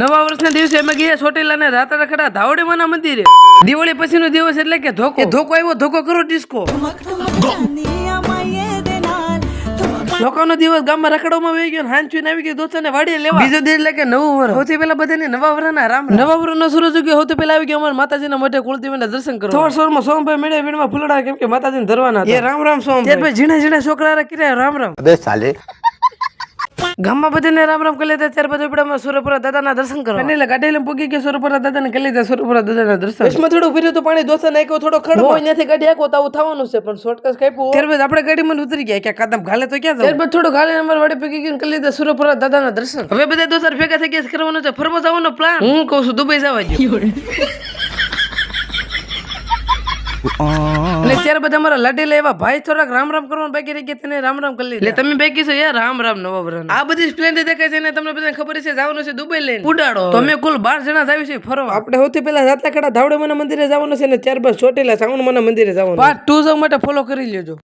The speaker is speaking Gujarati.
નવા વર્ષના દિવસે અમે ગયા ચોટીલા ને રાતા રખડા ધાવડીમાના મંદિરે. દિવાળી પછીનો દિવસ એટલે કે ધોકો આવ્યો, ધોકો કરો ડિસ્કો. લોકોનો દિવસ ગામમાં રખડવામાં વહી ગયો, હાંચવીને આવી ગયો દોસ્તોને વાડીએ લેવા. બીજો દિવસ એટલે કે નવું વર્ષ. સૌથી પહેલા બધાને નવા વર્ષના રામ. નવા વર્ષનો સૂરજ ઉગ્યો સૌથી પહેલા આવી ગયો અમારા માતાજીના મોઢે કુળદેવીના દર્શન કરવા. થોડ સોરમાં સોમભાઈ મેળે વીણમાં ફૂલડા કેમ કે માતાજીને ધરવાના હતા. એ રામ રામ સોમ. ત્યાર પછી ઝીણા ઝીણા છોકરા કર્યા રામ રામ. અબે સાલે ગામમાં બધાને રામ રામ કરી લીધા. ત્યાર પછી આપણે સુરપુરા દાદાના દર્શન કરવા. એટલે ગાડી લઈને પૂગી ગયા સુરપુરા દાદાને કરી લીધા. સુરપુરા દાદાના દર્શન. બસમાં થોડું ફેર્યું તો પાણી દોસ્ત નાખ્યો, થોડો ખડો અહીંયાથી ગાડી આખો તાવું થવાનું છે, પણ શોર્ટકટ કાપ્યું. ત્યાર પછી આપણે ગાડીમાં ઉતરી ગયા કે કાદમ ઘાલે તો ક્યાં ત્યાર પછી થોડું ઘાલે અમારે વાડી પૂગી ગયું, કરી લીધા સુરપુરા દાદાના દર્શન. હવે બધા દોસ્ત ભેગા થઈ ગયા કરવાનું છે, ફરવા જવાનો પ્લાન. હું કહું છું દુબઈ જવા જો. અને ત્યારબાદ અમારા લાડેલા એવા ભાઈ થોડાક રામ રામ કરવાનું બાકી રહી ગયા, તેને રામ રામ કરી લીધા. એટલે તમે બાકી છો યાર રામ રામ નવા વર્ષ. આ બધી સ્પ્લેન્ડર દેખાય છે ને તમને બધાને ખબર છે જવાનું છે દુબઈ લઈને ઉડાડો. તો અમે કુલ 12 જણા જાવી છે ફરવા. આપણે સૌથી પહેલા રાતલાખેડા ધાવડીમાના મંદિરે જવાનું છે ને ત્યારબાદ ચોટીલા સાવણમાના મંદિરે જવાનું. પાર્ટ 2 જોવા માટે ફોલો કરી લેજો.